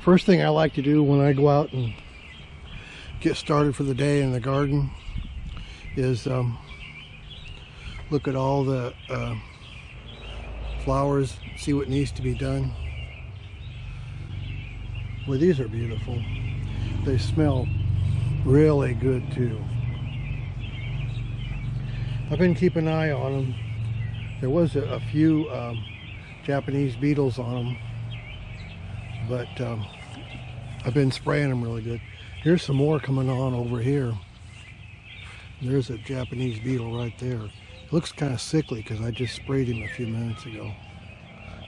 First thing I like to do when I go out and get started for the day in the garden is look at all the flowers, see what needs to be done. Well, these are beautiful. They smell really good too. I've been keeping an eye on them. There was a few Japanese beetles on them, but I've been spraying them really good. Here's some more coming on over here. There's a Japanese beetle right there. It looks kind of sickly because I just sprayed him a few minutes ago.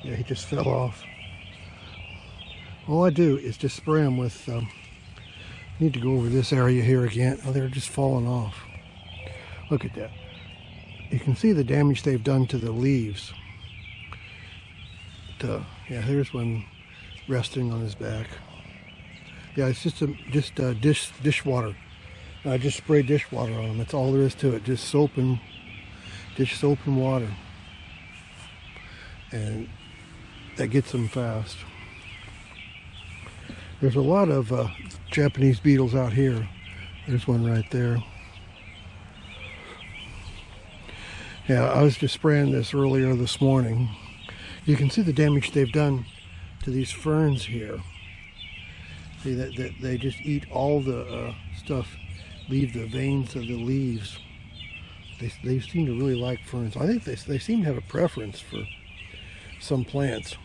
Yeah, he just fell off. All I do is just spray them with, need to go over this area here again. Oh, they're just falling off. Look at that. You can see the damage they've done to the leaves. Yeah, here's one resting on his back. Yeah, it's just dishwater. I just spray dishwater on them. That's all there is to it. Just dish soap and water. And that gets them fast. There's a lot of Japanese beetles out here. There's one right there. Yeah, I was just spraying this earlier this morning. You can see the damage they've done to these ferns here. See that they just eat all the stuff, leave the veins of the leaves. They seem to really like ferns. I think they seem to have a preference for some plants.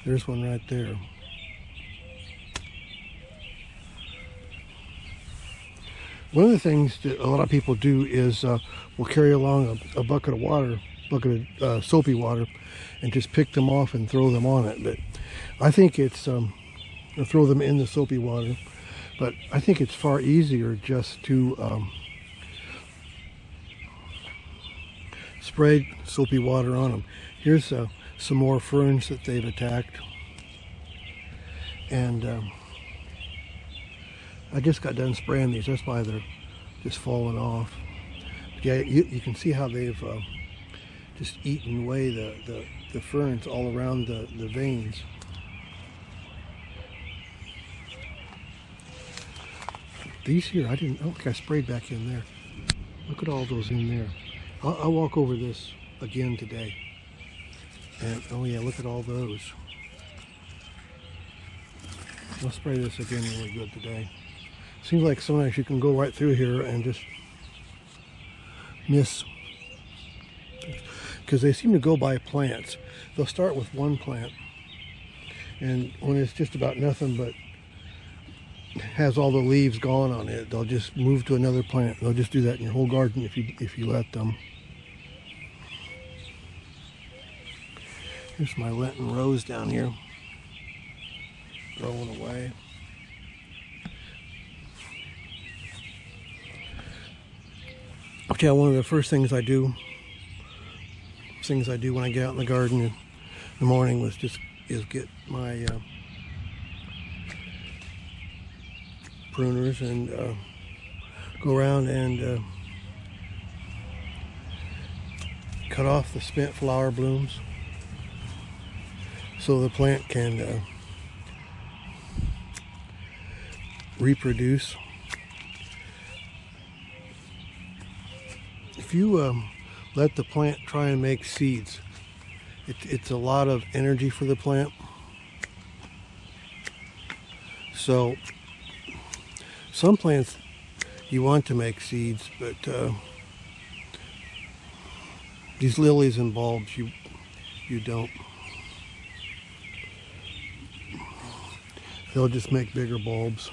There's one right there. One of the things that a lot of people do is will carry along a bucket of water, soapy water, and just pick them off and throw them on it. But I think it's throw them in the soapy water. But I think it's far easier just to spray soapy water on them. Here's some more ferns that they've attacked, and I just got done spraying these. That's why they're just falling off. But yeah, you can see how they've just eaten away the ferns all around the veins. These here, I don't think I sprayed back in there. Look at all those in there. I'll walk over this again today. And oh yeah, look at all those. I'll spray this again really good today. Seems like sometimes you can go right through here and just miss, because they seem to go by plants. They'll start with one plant, and when it's just about nothing but has all the leaves gone on it, they'll just move to another plant. They'll just do that in your whole garden if you let them. Here's my Lenten rose down here, growing away. Okay, one of the first things I do when I get out in the garden in the morning is get my pruners and go around and cut off the spent flower blooms so the plant can reproduce. If you let the plant try and make seeds, it's a lot of energy for the plant. So some plants you want to make seeds, but these lilies and bulbs you don't. They'll just make bigger bulbs.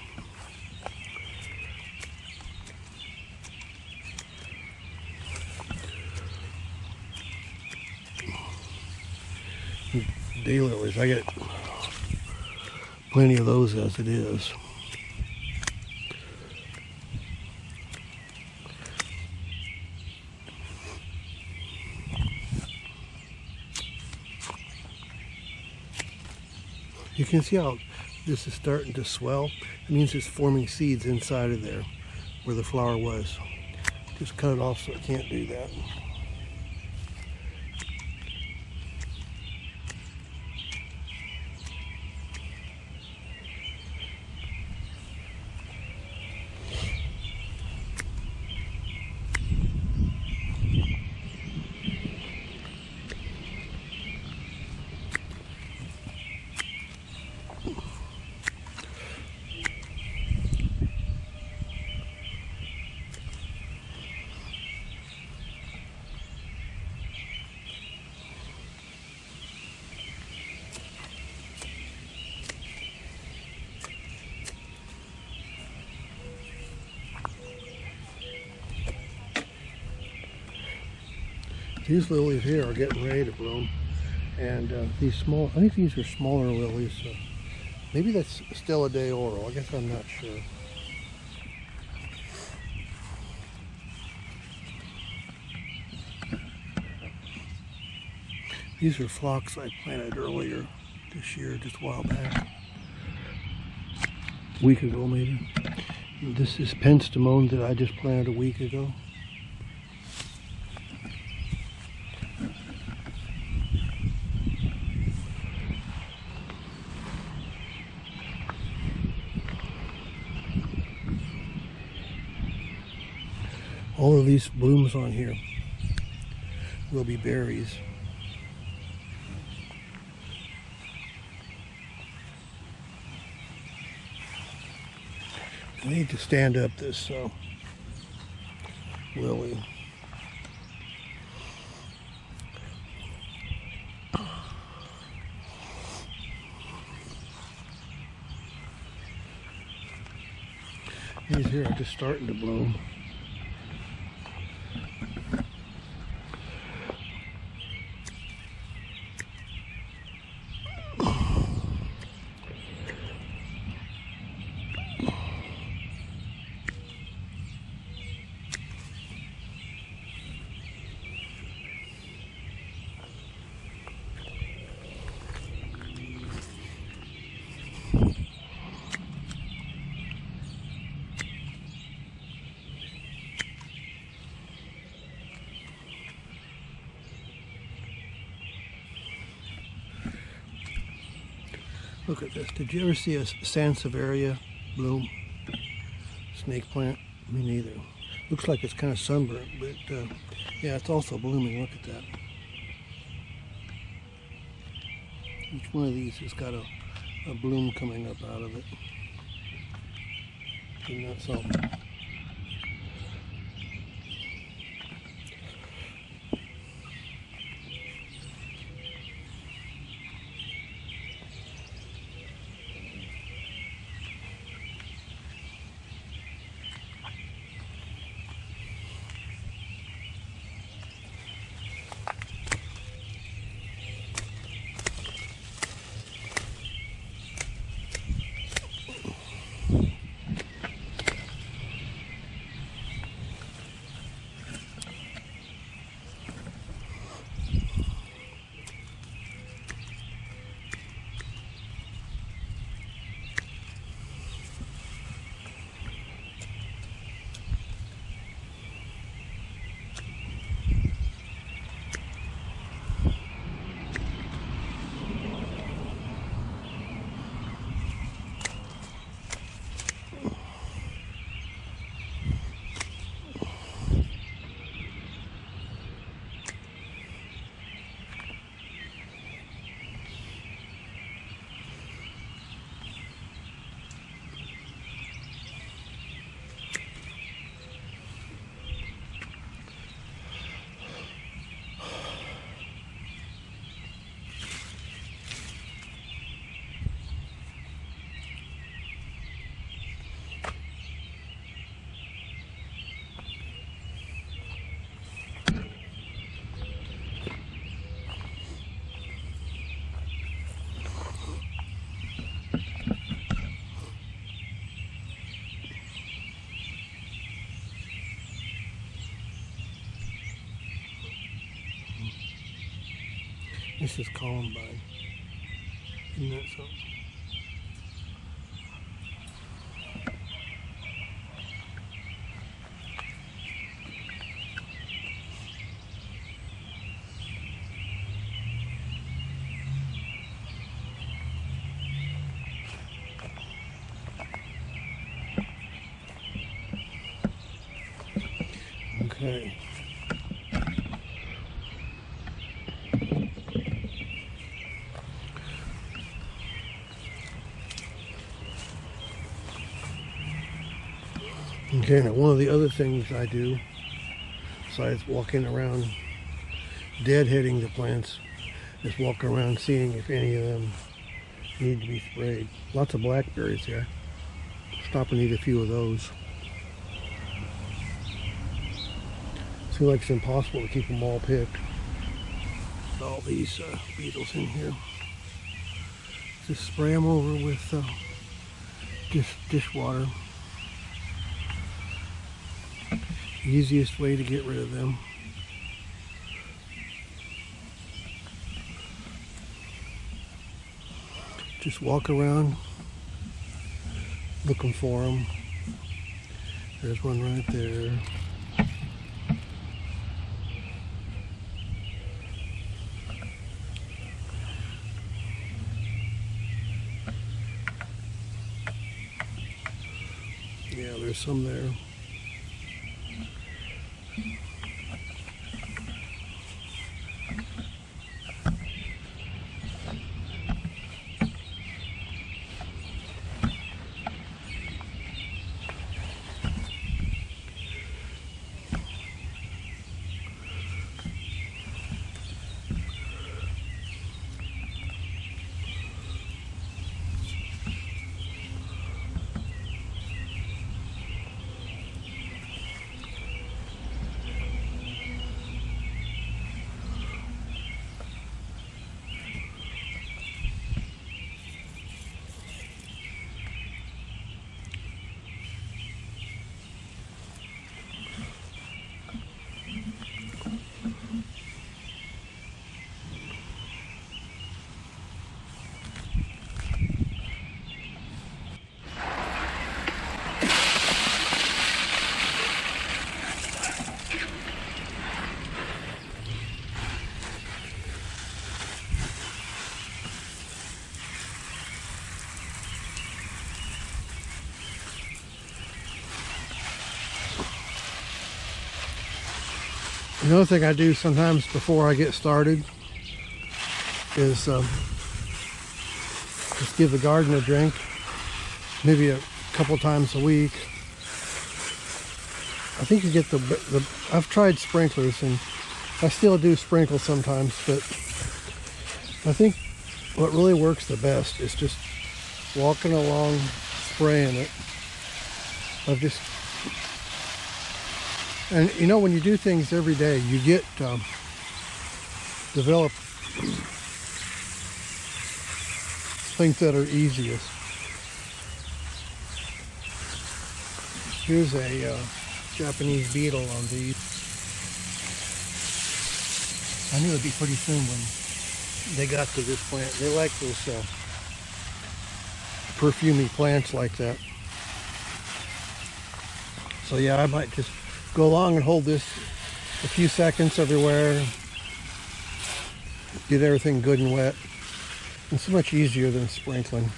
Daylilies, I get plenty of those as it is. You can see how this is starting to swell. It means it's forming seeds inside of there where the flower was. Just cut it off so it can't do that. These lilies here are getting ready to bloom. And these small, I think these are smaller lilies. Maybe that's still a day oral. I guess I'm not sure. These are phlox I planted earlier this year, just a while back. A week ago maybe. And this is penstemon that I just planted a week ago. All of these blooms on here will be berries. I need to stand up this lily. These here are just starting to bloom. Look at this. Did you ever see a sansevieria bloom? Snake plant? Me neither. Looks like it's kind of sunburnt, but yeah, it's also blooming. Look at that. Each one of these has got a bloom coming up out of it. Isn't that something? This is columbine. Isn't that something? Okay. Okay, now one of the other things I do, besides walking around deadheading the plants, is walk around seeing if any of them need to be sprayed. Lots of blackberries here. Stop and eat a few of those. Seems like it's impossible to keep them all picked. all these beetles in here. Just spray them over with dishwater. Easiest way to get rid of them. Just walk around looking for them. There's one right there. Yeah, there's some there. Another thing I do sometimes before I get started is just give the garden a drink, maybe a couple times a week. I think you get I've tried sprinklers and I still do sprinkle sometimes, but I think what really works the best is just walking along, spraying it. And you know, when you do things every day, you get develop things that are easiest. Here's a Japanese beetle on these. I knew it'd be pretty soon when they got to this plant. They like those perfumey plants like that. So yeah, I might just go along and hold this a few seconds everywhere. Get everything good and wet. It's so much easier than sprinkling.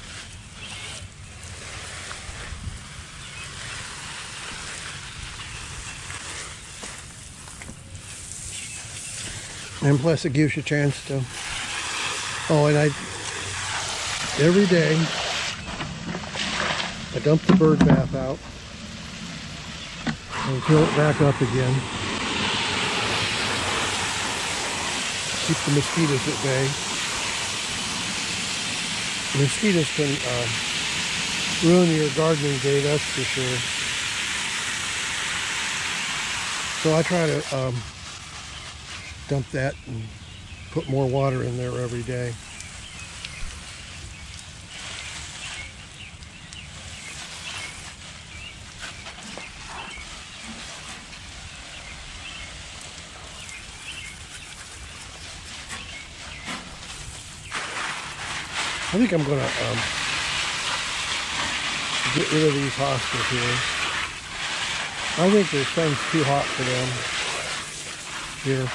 And plus it gives you a chance to, and every day I dump the bird bath out and fill it back up again. Keep the mosquitoes at bay. Mosquitoes can ruin your gardening day, that's for sure. So I try to dump that and put more water in there every day. I think I'm going to get rid of these hostas here. I think the sun's too hot for them here.